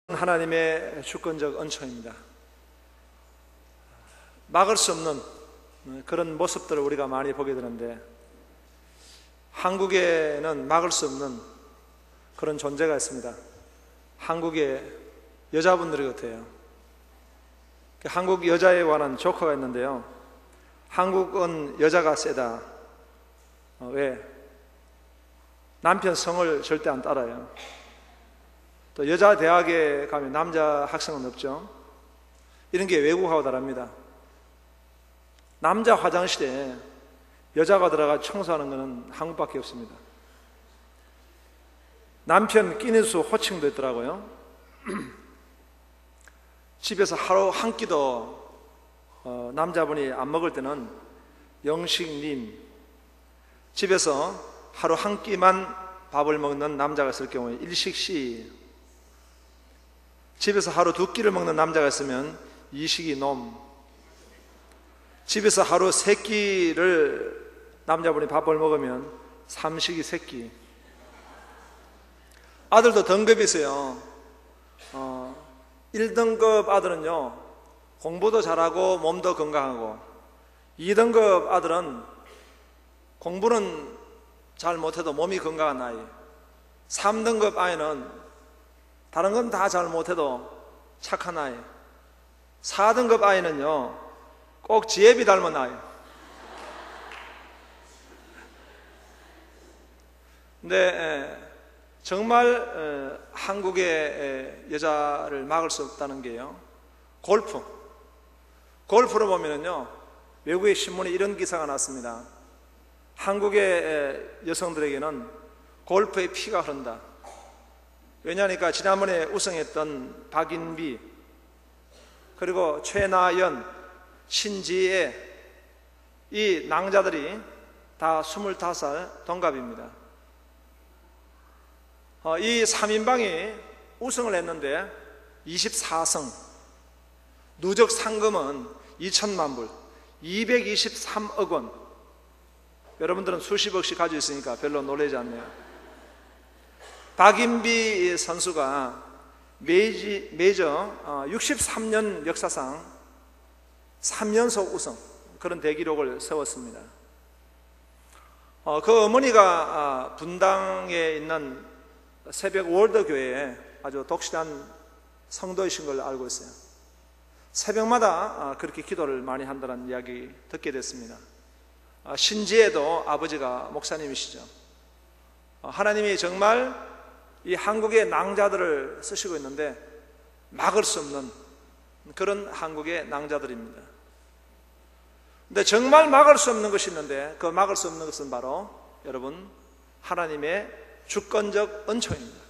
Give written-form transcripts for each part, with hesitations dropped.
하나님의 주권적恩宠입니다. 막을 수 없는 그런 모습들을 우리가 많이 보게 되는데, 한국에는 막을 수 없는 그런 존재가 있습니다. 한국의 여자분들 같아요. 한국 여자에 관한 조커가 있는데요, 한국은 여자가 세다. 왜? 남편 성을 절대 안 따라요. 또 여자 대학에 가면 남자 학생은 없죠. 이런 게 외국하고 다릅니다. 남자 화장실에 여자가 들어가 청소하는 것은 한국밖에 없습니다. 남편 끼니수 호칭도 있더라고요. 집에서 하루 한 끼도 남자분이 안 먹을 때는 영식님, 집에서 하루 한 끼만 밥을 먹는 남자가 있을 경우에 일식씨, 집에서 하루 두 끼를 먹는 남자가 있으면 이식이 놈, 집에서 하루 세 끼를 남자분이 밥을 먹으면 삼식이 새끼. 아들도 등급이 있어요. 1등급 아들은요, 공부도 잘하고 몸도 건강하고, 2등급 아들은 공부는 잘 못해도 몸이 건강한 아이, 3등급 아이는 다른 건 다 잘 못해도 착한 아이, 4등급 아이는요 꼭 지혜비 닮은 아이. 근데 정말 한국의 여자를 막을 수 없다는 게요, 골프를 보면은요, 외국의 신문에 이런 기사가 났습니다. 한국의 여성들에게는 골프의 피가 흐른다. 왜냐하니까 지난번에 우승했던 박인비, 그리고 최나연, 신지혜, 이 낭자들이 다 25살 동갑입니다. 이 3인방이 우승을 했는데 24승, 누적 상금은 2천만 불, 223억 원. 여러분들은 수십억씩 가지고 있으니까 별로 놀라지 않네요. 박인비 선수가 메이저 63년 역사상 3연속 우승, 그런 대기록을 세웠습니다. 그 어머니가 분당에 있는 새벽 월드교회에 아주 독실한 성도이신 걸 알고 있어요. 새벽마다 그렇게 기도를 많이 한다는 이야기 듣게 됐습니다. 신지혜도 아버지가 목사님이시죠. 하나님이 정말 이 한국의 낭자들을 쓰시고 있는데 막을 수 없는 그런 한국의 낭자들입니다. 근데 정말 막을 수 없는 것이 있는데, 그 막을 수 없는 것은 바로 여러분, 하나님의 주권적恩宠입니다.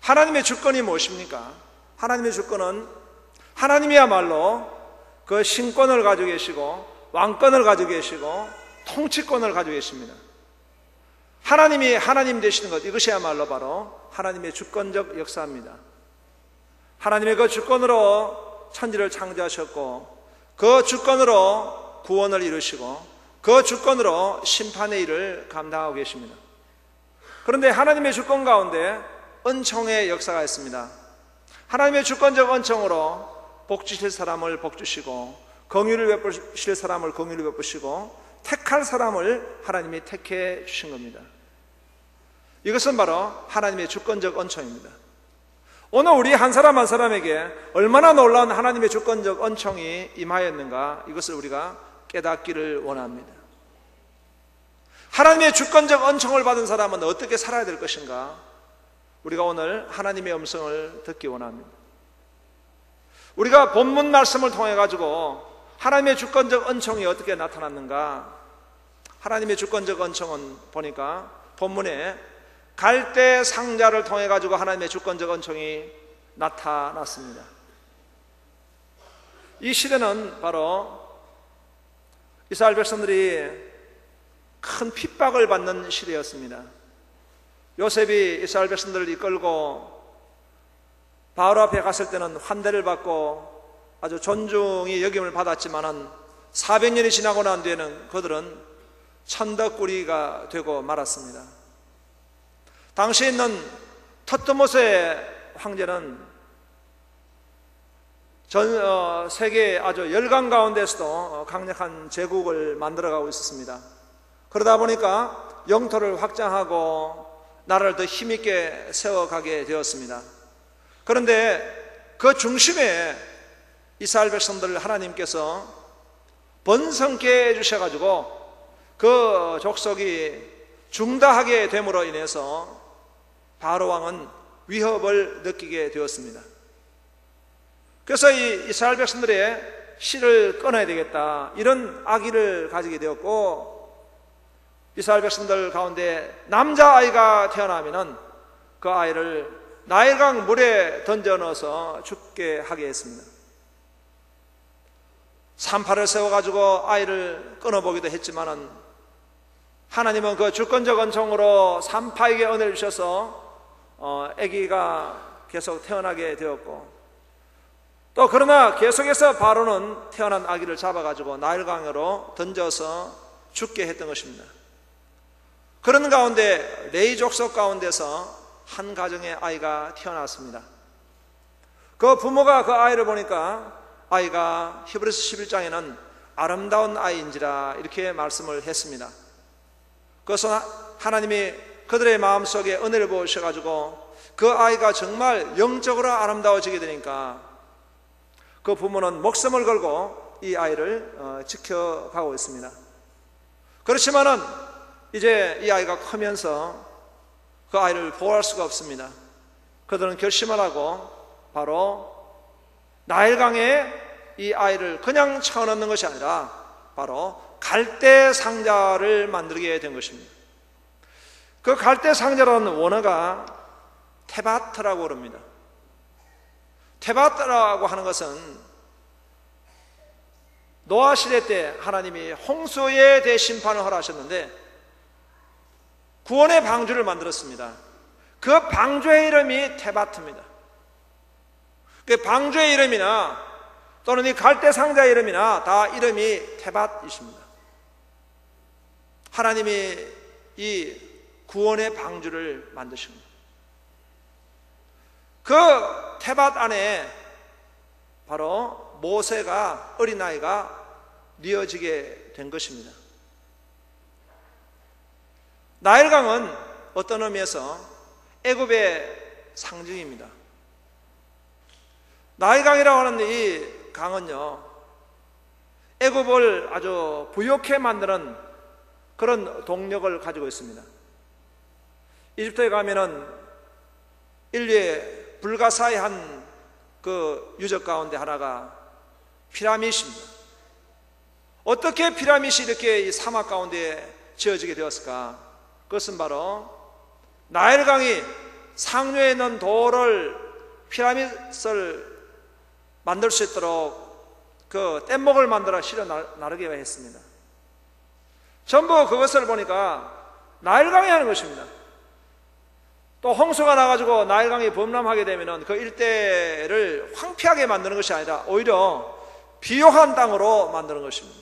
하나님의 주권이 무엇입니까? 하나님의 주권은 하나님이야말로 그 신권을 가지고 계시고 왕권을 가지고 계시고 통치권을 가지고 계십니다. 하나님이 하나님 되시는 것, 이것이야말로 바로 하나님의 주권적 역사입니다. 하나님의 그 주권으로 천지를 창조하셨고, 그 주권으로 구원을 이루시고, 그 주권으로 심판의 일을 감당하고 계십니다. 그런데 하나님의 주권 가운데恩宠의 역사가 있습니다. 하나님의 주권적恩宠으로 복 주실 사람을 복 주시고, 긍휼을 베푸실 사람을 긍휼을 베푸시고, 택할 사람을 하나님이 택해 주신 겁니다. 이것은 바로 하나님의 주권적恩宠입니다. 오늘 우리 한 사람 한 사람에게 얼마나 놀라운 하나님의 주권적恩宠이 임하였는가, 이것을 우리가 깨닫기를 원합니다. 하나님의 주권적恩宠을 받은 사람은 어떻게 살아야 될 것인가, 우리가 오늘 하나님의 음성을 듣기 원합니다. 우리가 본문 말씀을 통해 가지고 하나님의 주권적恩宠이 어떻게 나타났는가, 하나님의 주권적恩宠은 보니까 본문에 갈대 상자를 통해 가지고 하나님의 주권적恩宠이 나타났습니다. 이 시대는 바로 이스라엘 백성들이 큰 핍박을 받는 시대였습니다. 요셉이 이스라엘 백성들을 이끌고 바로 앞에 갔을 때는 환대를 받고 아주 존중이 여김을 받았지만은 400년이 지나고 난 뒤에는 그들은 천덕꾸리가 되고 말았습니다. 당시에 있는 터뜨못의 황제는 전 세계 아주 열강 가운데서도 강력한 제국을 만들어가고 있었습니다. 그러다 보니까 영토를 확장하고 나라를 더 힘있게 세워가게 되었습니다. 그런데 그 중심에 이스라엘 백성들을 하나님께서 번성케 해주셔가지고 그 족속이 중다하게 됨으로 인해서 바로 왕은 위협을 느끼게 되었습니다. 그래서 이 이스라엘 백성들의 씨를 끊어야 되겠다, 이런 악의를 가지게 되었고, 이스라엘 백성들 가운데 남자아이가 태어나면은 그 아이를 나일강 물에 던져 넣어서 죽게 하게 했습니다. 산파를 세워가지고 아이를 끊어보기도 했지만은 하나님은 그 주권적 은총으로 산파에게 은혜를 주셔서 아기가 계속 태어나게 되었고, 또 그러나 계속해서 바로는 태어난 아기를 잡아가지고 나일강으로 던져서 죽게 했던 것입니다. 그런 가운데 레위 족속 가운데서 한 가정의 아이가 태어났습니다. 그 부모가 그 아이를 보니까 아이가 히브리서 11장에는 아름다운 아이인지라 이렇게 말씀을 했습니다. 그것은 하나님이 그들의 마음속에 은혜를 부으셔가지고 그 아이가 정말 영적으로 아름다워지게 되니까 그 부모는 목숨을 걸고 이 아이를 지켜가고 있습니다. 그렇지만은 이제 이 아이가 크면서 그 아이를 보호할 수가 없습니다. 그들은 결심을 하고 바로 나일강에 이 아이를 그냥 쳐넣는 것이 아니라 바로 갈대 상자를 만들게 된 것입니다. 그 갈대 상자라는 원어가 테바트라고 그럽니다. 테바트라고 하는 것은 노아 시대 때 하나님이 홍수에 대해 심판을 허락하셨는데 구원의 방주를 만들었습니다. 그 방주의 이름이 테바트입니다. 그 방주의 이름이나 또는 이 갈대 상자의 이름이나 다 이름이 테밭이십니다. 하나님이 이 구원의 방주를 만드신 겁니다. 그 테밭 안에 바로 모세가, 어린아이가 뉘어지게 된 것입니다. 나일강은 어떤 의미에서 애굽의 상징입니다. 나일강이라고 하는 이 강은요, 애굽을 아주 부욕해 만드는 그런 동력을 가지고 있습니다. 이집트에 가면은 인류의 불가사의한 그 유적 가운데 하나가 피라밋입니다. 어떻게 피라밋이 이렇게 이 사막 가운데 지어지게 되었을까? 그것은 바로 나일강이 상류에 있는 돌을 피라밋을 만들 수 있도록 그 뗏목을 만들어 실어 나르게 했습니다. 전부 그것을 보니까 나일강이 하는 것입니다. 또 홍수가 나가지고 나일강이 범람하게 되면 그 일대를 황폐하게 만드는 것이 아니라 오히려 비옥한 땅으로 만드는 것입니다.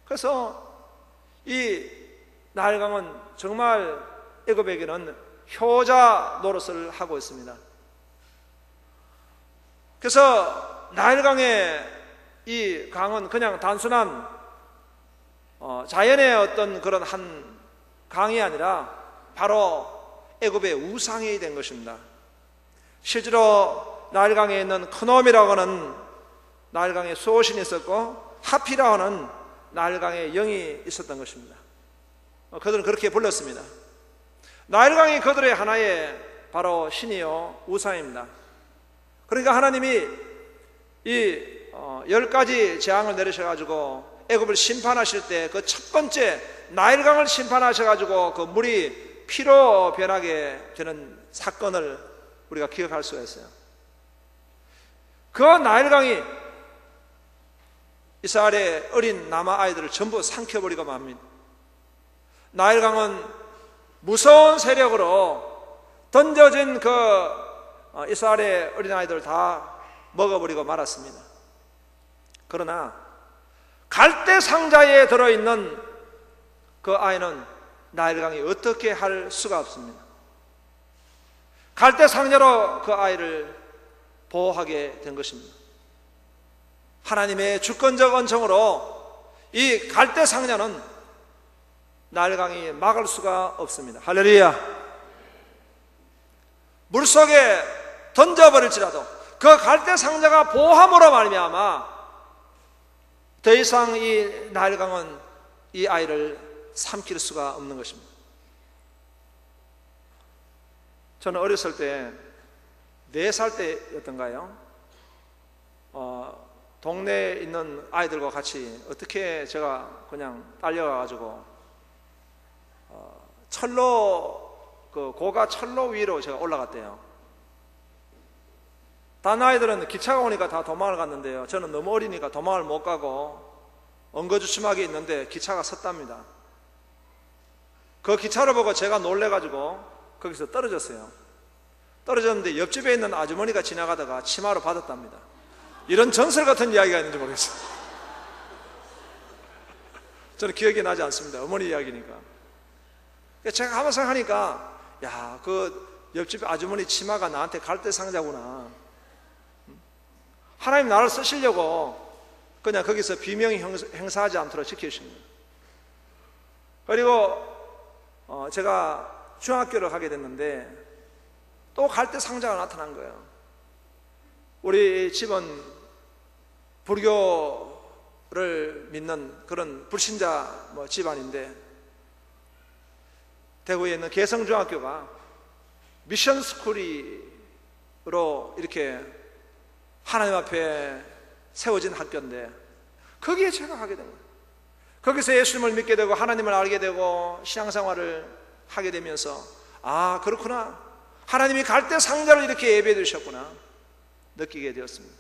그래서 이 나일강은 정말 애굽에게는 효자 노릇을 하고 있습니다. 그래서 나일강의 이 강은 그냥 단순한 자연의 어떤 그런 한 강이 아니라 바로 애굽의 우상이 된 것입니다. 실제로 나일강에 있는 크놈이라고 하는 나일강의 수호신이 있었고 하피라고 하는 나일강의 영이 있었던 것입니다. 그들은 그렇게 불렀습니다. 나일강이 그들의 하나의 바로 신이요 우상입니다. 그러니까 하나님이 이 10가지 재앙을 내리셔가지고 애굽을 심판하실 때 그 첫 번째 나일강을 심판하셔가지고 그 물이 피로 변하게 되는 사건을 우리가 기억할 수가 있어요. 그 나일강이 이스라엘의 어린 남아 아이들을 전부 삼켜버리고 맙니다. 나일강은 무서운 세력으로 던져진 그 이스라엘의 어린 아이들을 다 먹어버리고 말았습니다. 그러나 갈대 상자에 들어있는 그 아이는 나일강이 어떻게 할 수가 없습니다. 갈대 상자로 그 아이를 보호하게 된 것입니다. 하나님의 주권적 언청으로 이 갈대 상자는 나일강이 막을 수가 없습니다. 할렐루야. 물속에 던져버릴지라도 그 갈대 상자가 보호함으로 말미암아 더 이상 이 나일강은 이 아이를 삼킬 수가 없는 것입니다. 저는 어렸을 때 4살 때였던가요? 동네에 있는 아이들과 같이 어떻게 제가 그냥 딸려가가지고 고가 철로 위로 제가 올라갔대요. 다른 아이들은 기차가 오니까 다 도망을 갔는데요. 저는 너무 어리니까 도망을 못 가고 엉거주춤하게 있는데 기차가 섰답니다. 그 기차를 보고 제가 놀래가지고 거기서 떨어졌어요. 떨어졌는데 옆집에 있는 아주머니가 지나가다가 치마로 받았답니다. 이런 전설 같은 이야기가 있는지 모르겠어요. 저는 기억이 나지 않습니다. 어머니 이야기니까. 제가 가만 생각하니까 야, 그 옆집 아주머니 치마가 나한테 갈대 상자구나. 하나님 나를 쓰시려고 그냥 거기서 비명이 행사하지 않도록 지켜주신 거예요. 그리고 제가 중학교를 가게 됐는데 또 갈대 상자가 나타난 거예요. 우리 집은 불교를 믿는 그런 불신자 집안인데 대구에 있는 개성중학교가 미션 스쿨로 이렇게 하나님 앞에 세워진 학교인데 거기에 제가 가게 된 거예요. 거기서 예수님을 믿게 되고 하나님을 알게 되고 신앙생활을 하게 되면서 아, 그렇구나. 하나님이 갈대 상자를 이렇게 예배해 주셨구나 느끼게 되었습니다.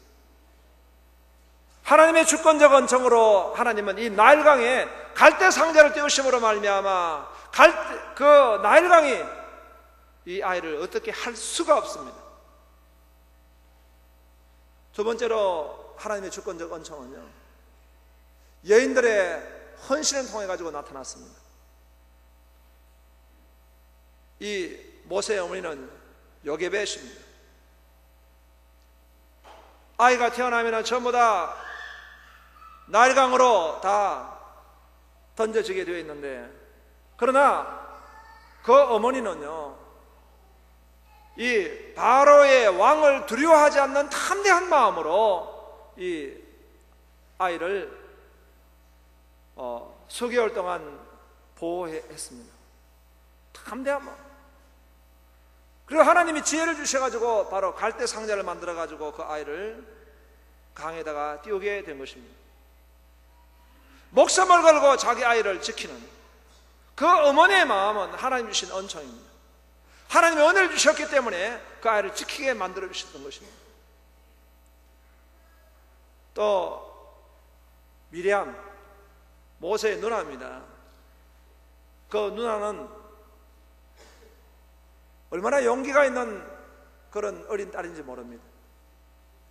하나님의 주권적 언청으로 하나님은 이 나일강에 갈대 상자를 띄우심으로 말미암아 그 나일강이 이 아이를 어떻게 할 수가 없습니다. 두 번째로 하나님의 주권적 언청은요, 여인들의 헌신을 통해 가지고 나타났습니다. 이 모세의 어머니는 요게벳입니다. 아이가 태어나면 전부 다 나일강으로 다 던져지게 되어 있는데, 그러나 그 어머니는요, 이 바로의 왕을 두려워하지 않는 담대한 마음으로 이 아이를 수개월 동안 보호했습니다. 담대한 마음. 그리고 하나님이 지혜를 주셔가지고 바로 갈대 상자를 만들어가지고 그 아이를 강에다가 띄우게 된 것입니다. 목숨을 걸고 자기 아이를 지키는 그 어머니의 마음은 하나님 주신 언총입니다. 하나님이 은혜를 주셨기 때문에 그 아이를 지키게 만들어 주셨던 것입니다. 또 미리암, 모세의 누나입니다. 그 누나는 얼마나 용기가 있는 그런 어린 딸인지 모릅니다.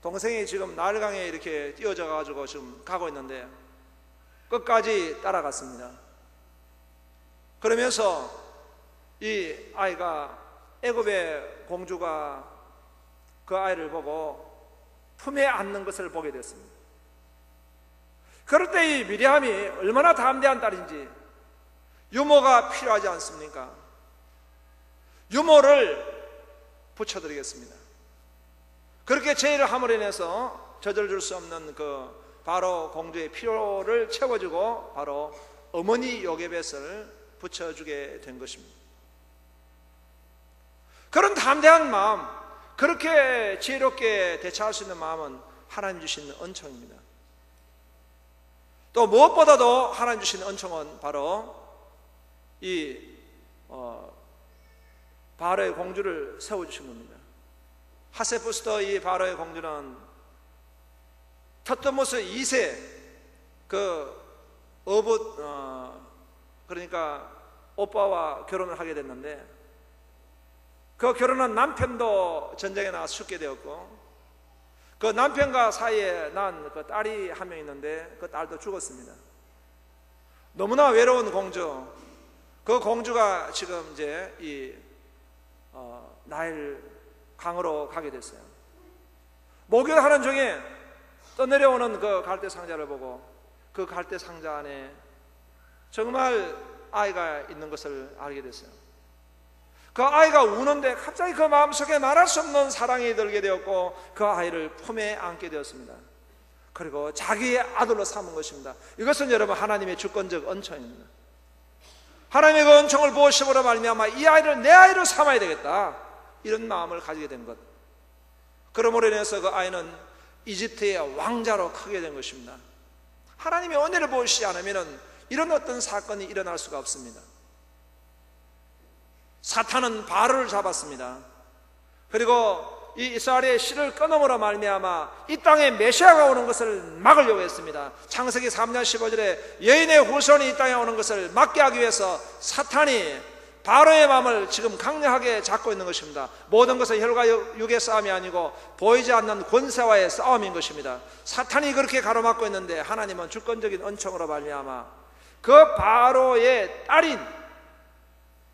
동생이 지금 나일강에 이렇게 띄워져 가지고 지금 가고 있는데 끝까지 따라갔습니다. 그러면서 이 아이가 애굽의 공주가 그 아이를 보고 품에 안는 것을 보게 됐습니다. 그럴 때 이 미리암이 얼마나 담대한 딸인지, 유모가 필요하지 않습니까? 유모를 붙여드리겠습니다. 그렇게 제의를 함으로 인해서 저절줄 수 없는 그 바로 공주의 필요를 채워주고 바로 어머니 요게벳을 붙여주게 된 것입니다. 그런 담대한 마음, 그렇게 지혜롭게 대처할 수 있는 마음은 하나님 주신 은총입니다. 또 무엇보다도 하나님 주신 은총은 바로 이 바로의 공주를 세워주신 겁니다. 하세푸스터 이 바로의 공주는 터뜨모스 2세 그러니까 오빠와 결혼을 하게 됐는데, 그 결혼한 남편도 전쟁에 나가 죽게 되었고, 그 남편과 사이에 난 그 딸이 한 명 있는데 그 딸도 죽었습니다. 너무나 외로운 공주, 그 공주가 지금 이제 이 나일 강으로 가게 됐어요. 목요일하는 중에 떠내려오는 그 갈대 상자를 보고 그 갈대 상자 안에 정말 아이가 있는 것을 알게 됐어요. 그 아이가 우는데 갑자기 그 마음속에 말할 수 없는 사랑이 들게 되었고 그 아이를 품에 안게 되었습니다. 그리고 자기의 아들로 삼은 것입니다. 이것은 여러분 하나님의 주권적恩宠입니다. 하나님의 그恩宠을 보심으로 말미암아 이 아이를 내 아이로 삼아야 되겠다, 이런 마음을 가지게 된 것. 그러므로 인해서 그 아이는 이집트의 왕자로 크게 된 것입니다. 하나님의 은혜를 보시지 않으면 이런 어떤 사건이 일어날 수가 없습니다. 사탄은 바로를 잡았습니다. 그리고 이 이스라엘의 씨를 끊음으로 말미암아 이 땅에 메시아가 오는 것을 막으려고 했습니다. 창세기 3장 15절에 여인의 후손이 이 땅에 오는 것을 막게 하기 위해서 사탄이 바로의 마음을 지금 강력하게 잡고 있는 것입니다. 모든 것은 혈과 육의 싸움이 아니고 보이지 않는 권세와의 싸움인 것입니다. 사탄이 그렇게 가로막고 있는데 하나님은 주권적인 은총으로 말미암아 그 바로의 딸인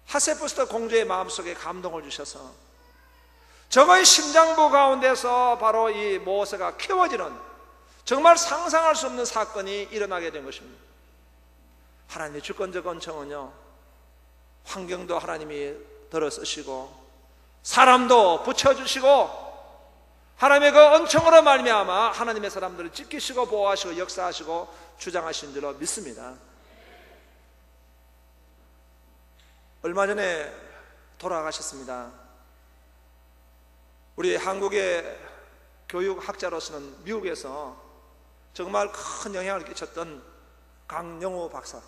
하세푸스트 공주의 마음속에 감동을 주셔서 저거의 심장부 가운데서 바로 이 모세가 키워지는 정말 상상할 수 없는 사건이 일어나게 된 것입니다. 하나님의 주권적 은총은요, 환경도 하나님이 들어 쓰시고 사람도 붙여주시고 하나님의 그 은총으로 말미암아 하나님의 사람들을 지키시고 보호하시고 역사하시고 주장하신 줄로 믿습니다. 얼마 전에 돌아가셨습니다. 우리 한국의 교육학자로서는 미국에서 정말 큰 영향을 끼쳤던 강영호 박사,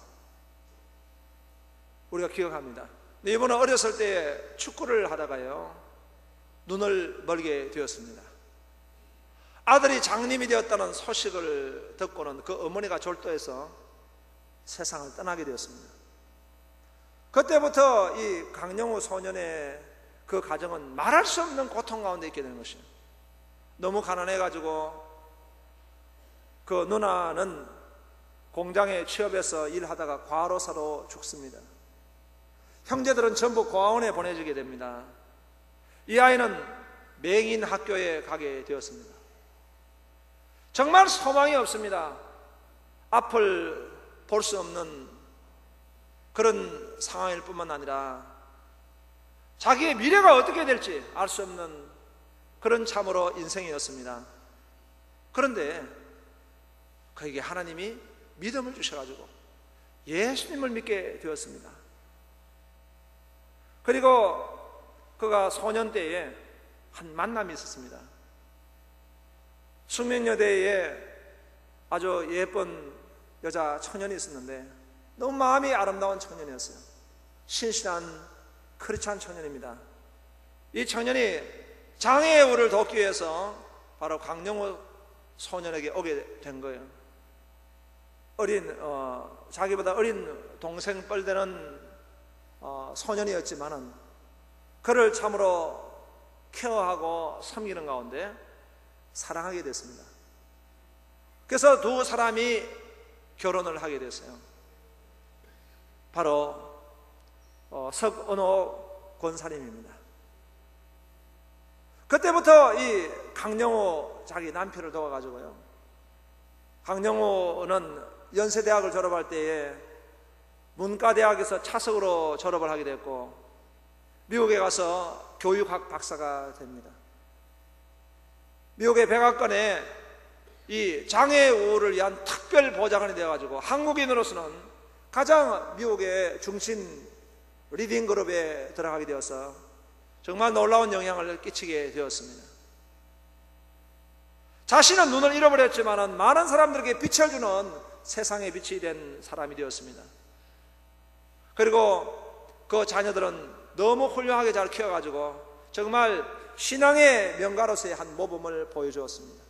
우리가 기억합니다. 이분은 어렸을 때 축구를 하다가요 눈을 멀게 되었습니다. 아들이 장님이 되었다는 소식을 듣고는 그 어머니가 졸도해서 세상을 떠나게 되었습니다. 그때부터 이 강영호 소년의 그 가정은 말할 수 없는 고통 가운데 있게 되는 것이에요. 너무 가난해가지고 그 누나는 공장에 취업해서 일하다가 과로사로 죽습니다. 형제들은 전부 고아원에 보내지게 됩니다. 이 아이는 맹인 학교에 가게 되었습니다. 정말 소망이 없습니다. 앞을 볼 수 없는 그런 상황일 뿐만 아니라 자기의 미래가 어떻게 될지 알 수 없는 그런 참으로 인생이었습니다. 그런데 그에게 하나님이 믿음을 주셔가지고 예수님을 믿게 되었습니다. 그리고 그가 소년 때에 한 만남이 있었습니다. 숙명여대에 아주 예쁜 여자 청년이 있었는데 너무 마음이 아름다운 청년이었어요. 신실한 크리스찬 청년입니다. 이 청년이 장애의 우를 돕기 위해서 바로 강영호 소년에게 오게 된 거예요. 자기보다 어린 동생 뻘되는 소년이었지만은 그를 참으로 케어하고 섬기는 가운데 사랑하게 됐습니다. 그래서 두 사람이 결혼을 하게 됐어요. 바로 석은호 권사님입니다. 그때부터 이 강영호 자기 남편을 도와가지고요, 강영호는 연세대학을 졸업할 때에 문과대학에서 차석으로 졸업을 하게 됐고 미국에 가서 교육학 박사가 됩니다. 미국의 백악관에 이 장애 우울을 위한 특별 보좌관이 되어가지고 한국인으로서는 가장 미국의 중심 리딩 그룹에 들어가게 되어서 정말 놀라운 영향을 끼치게 되었습니다. 자신은 눈을 잃어버렸지만 많은 사람들에게 빛을 주는 세상의 빛이 된 사람이 되었습니다. 그리고 그 자녀들은 너무 훌륭하게 잘 키워가지고 정말 신앙의 명가로서의 한 모범을 보여주었습니다.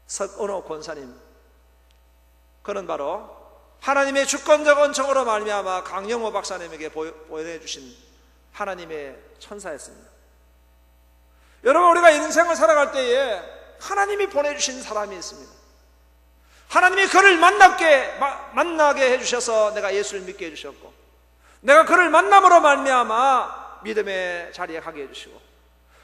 석은호 권사님, 그는 바로 하나님의 주권적 은총으로 말미암아 강영호 박사님에게 보내주신 하나님의 천사였습니다. 여러분, 우리가 인생을 살아갈 때에 하나님이 보내주신 사람이 있습니다. 하나님이 그를 만나게 해주셔서 내가 예수를 믿게 해주셨고, 내가 그를 만남으로 말미암아 믿음의 자리에 가게 해주시고,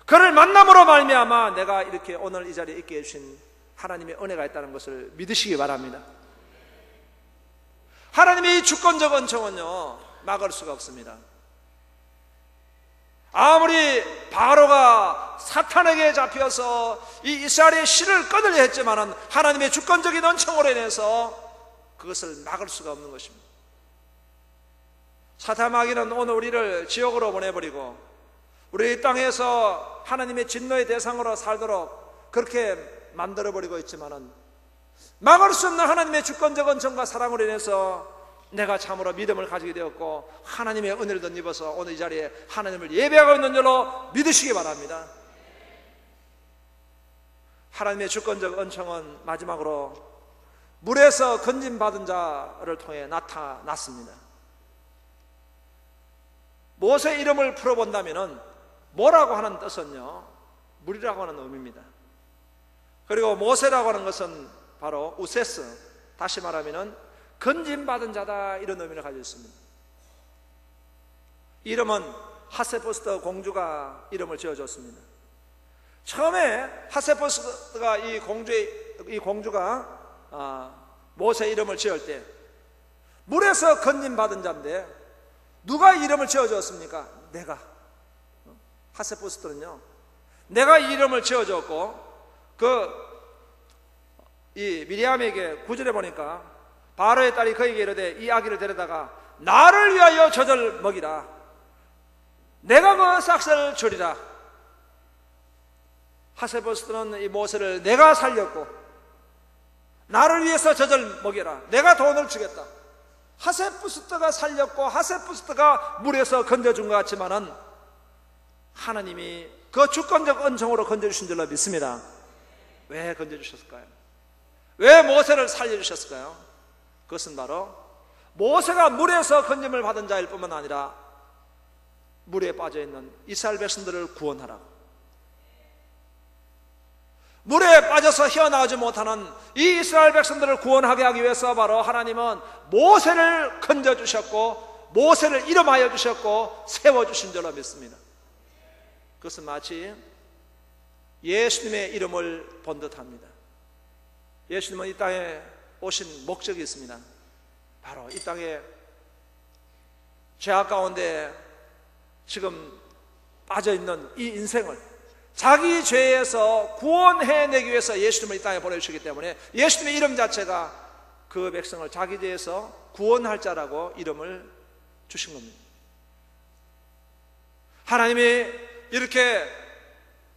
그를 만남으로 말미암아 내가 이렇게 오늘 이 자리에 있게 해주신 하나님의 은혜가 있다는 것을 믿으시기 바랍니다. 하나님의 이 주권적 은총은요, 막을 수가 없습니다. 아무리 바로가 사탄에게 잡혀서 이 이스라엘의 실을 끊으려 했지만은 하나님의 주권적인 은총으로 인해서 그것을 막을 수가 없는 것입니다. 사탄 마귀는 오늘 우리를 지옥으로 보내버리고 우리 이 땅에서 하나님의 진노의 대상으로 살도록 그렇게 만들어버리고 있지만은 막을 수 없는 하나님의 주권적 은총과 사랑으로 인해서 내가 참으로 믿음을 가지게 되었고 하나님의 은혜를 덧입어서 오늘 이 자리에 하나님을 예배하고 있는 줄로 믿으시기 바랍니다. 하나님의 주권적 은총은 마지막으로 물에서 건짐받은 자를 통해 나타났습니다. 모세 이름을 풀어본다면 뭐라고 하는 뜻은요, 물이라고 하는 의미입니다. 그리고 모세라고 하는 것은 바로 우세스, 다시 말하면 건짐받은 자다, 이런 의미를 가지고 있습니다. 이름은 하세포스트 공주가 이름을 지어줬습니다. 처음에 하세포스트가 이 공주가 모세 이름을 지을 때 물에서 건짐받은 자인데 누가 이름을 지어줬습니까? 내가. 하세포스트는요, 내가 이 이름을 지어줬고 이 미리암에게 9절에 보니까 바로의 딸이 그에게 이르되 이 아기를 데려다가 나를 위하여 젖을 먹이라. 내가 그 싹을 주리라. 하세포스트는 이 모세를 내가 살렸고 나를 위해서 젖을 먹여라. 내가 돈을 주겠다. 하세포스트가 살렸고 하세포스트가 물에서 건져준 것 같지만은 하나님이 그 주권적 은총으로 건져주신 줄로 믿습니다. 왜 건져주셨을까요? 왜 모세를 살려주셨을까요? 그것은 바로 모세가 물에서 건짐을 받은 자일 뿐만 아니라 물에 빠져있는 이스라엘 백성들을 구원하라고, 물에 빠져서 헤어나오지 못하는 이 이스라엘 백성들을 구원하게 하기 위해서 바로 하나님은 모세를 건져주셨고 모세를 이름하여 주셨고 세워주신 줄로 믿습니다. 그것은 마치 예수님의 이름을 본 듯합니다. 예수님은 이 땅에 오신 목적이 있습니다. 바로 이 땅에 죄악 가운데 지금 빠져있는 이 인생을 자기 죄에서 구원해내기 위해서 예수님을 이 땅에 보내주시기 때문에 예수님의 이름 자체가 그 백성을 자기 죄에서 구원할 자라고 이름을 주신 겁니다. 하나님이 이렇게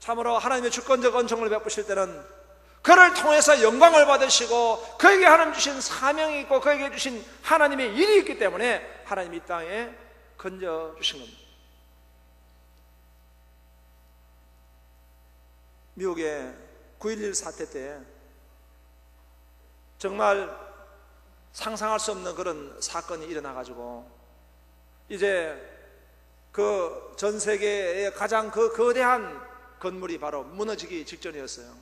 참으로 하나님의 주권적 은총을 베푸실 때는 그를 통해서 영광을 받으시고 그에게 하나님 주신 사명이 있고 그에게 주신 하나님의 일이 있기 때문에 하나님이 이 땅에 건져주신 겁니다. 미국의 9.11 사태 때 정말 상상할 수 없는 그런 사건이 일어나가지고 이제 그 전 세계의 가장 그 거대한 건물이 바로 무너지기 직전이었어요.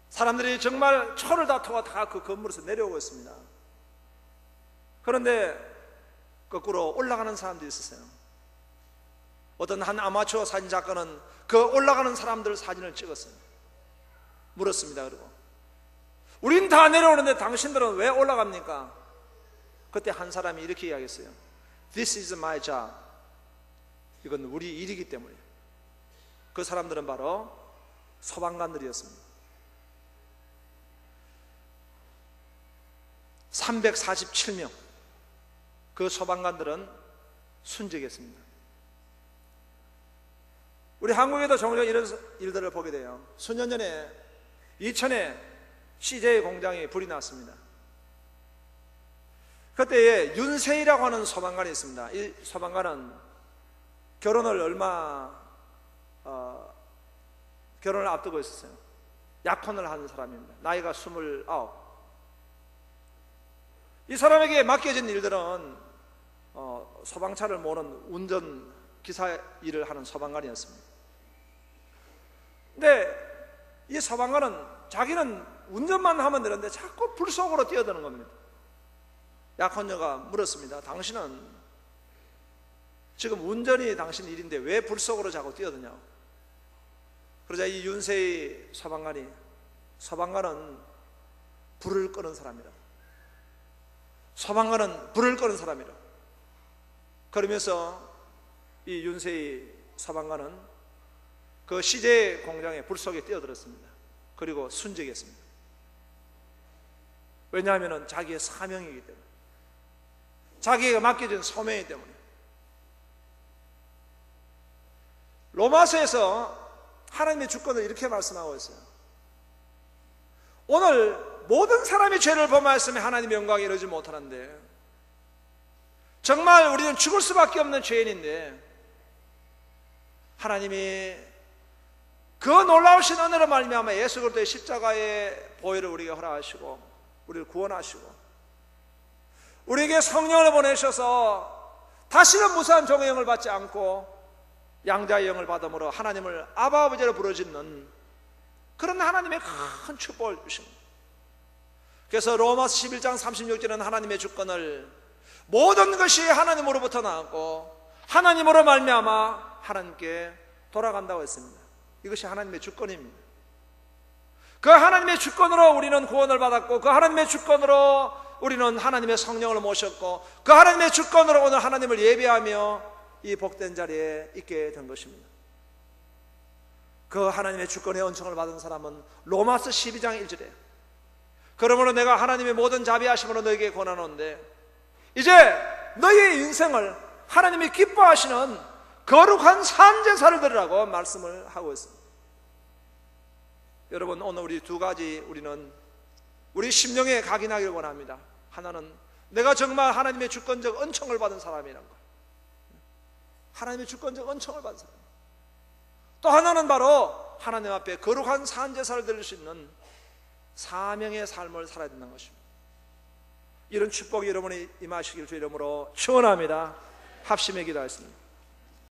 사람들이 정말 초를 다투어 다 그 건물에서 내려오고 있습니다. 그런데 거꾸로 올라가는 사람들이 있었어요. 어떤 한 아마추어 사진 작가는 그 올라가는 사람들 사진을 찍었어요. 물었습니다. 그리고 우린 다 내려오는데 당신들은 왜 올라갑니까? 그때 한 사람이 이렇게 이야기했어요. This is my job. 이건 우리 일이기 때문에. 그 사람들은 바로 소방관들이었습니다. 347명 그 소방관들은 순직했습니다. 우리 한국에도 종종 이런 일들을 보게 돼요. 수년 전에 이천에 CJ 공장에 불이 났습니다. 그때에 윤세희라고 하는 소방관이 있습니다. 이 소방관은 결혼을 앞두고 있었어요. 약혼을 하는 사람입니다. 나이가 29. 이 사람에게 맡겨진 일들은 소방차를 모는 운전 기사 일을 하는 소방관이었습니다. 근데 이 소방관은 자기는 운전만 하면 되는데 자꾸 불 속으로 뛰어드는 겁니다. 약혼녀가 물었습니다. 당신은 지금 운전이 당신 일인데 왜 불 속으로 자꾸 뛰어드냐. 그러자 이 윤세희 소방관은 불을 끄는 사람이라. 소방관은 불을 끄는 사람이라. 그러면서 이 윤세희 소방관은 그 CJ 공장의 불 속에 뛰어들었습니다. 그리고 순직했습니다. 왜냐하면 자기의 사명이기 때문에, 자기가 맡겨진 소명이기 때문에. 로마서에서 하나님의 주권을 이렇게 말씀하고 있어요. 오늘 모든 사람이 죄를 범하였으면 하나님의 영광에 이르지 못하는데, 정말 우리는 죽을 수밖에 없는 죄인인데 하나님이 그 놀라우신 은혜로 말미암아 예수 그리스도의 십자가의 보혈을 우리에게 허락하시고 우리를 구원하시고 우리에게 성령을 보내셔서 다시는 무사한 종의 영을 받지 않고 양자의 영을 받음으로 하나님을 아바 아버지로 부르짖는 그런 하나님의 큰 축복을 주십니다. 그래서 로마서 11장 36절은 하나님의 주권을 모든 것이 하나님으로부터 나왔고 하나님으로 말미암아 하나님께 돌아간다고 했습니다. 이것이 하나님의 주권입니다. 그 하나님의 주권으로 우리는 구원을 받았고 그 하나님의 주권으로 우리는 하나님의 성령을 모셨고 그 하나님의 주권으로 오늘 하나님을 예배하며 이 복된 자리에 있게 된 것입니다. 그 하나님의 주권의 은총을 받은 사람은 로마서 12장 1절에 그러므로 내가 하나님의 모든 자비하심으로 너에게 권하노니 이제 너희의 인생을 하나님이 기뻐하시는 거룩한 산제사를 드리라고 말씀을 하고 있습니다. 여러분, 오늘 우리 두 가지 우리는 우리 심령에 각인하기를 원합니다. 하나는 내가 정말 하나님의 주권적 은총을 받은 사람이라는 것, 하나님의 주권적 은총을 받은 사람. 또 하나는 바로 하나님 앞에 거룩한 산제사를 드릴 수 있는 사명의 삶을 살아야 된다는 것입니다. 이런 축복이 여러분이 임하시길 주 이름으로 축원합니다. 합심의 기도하겠습니다.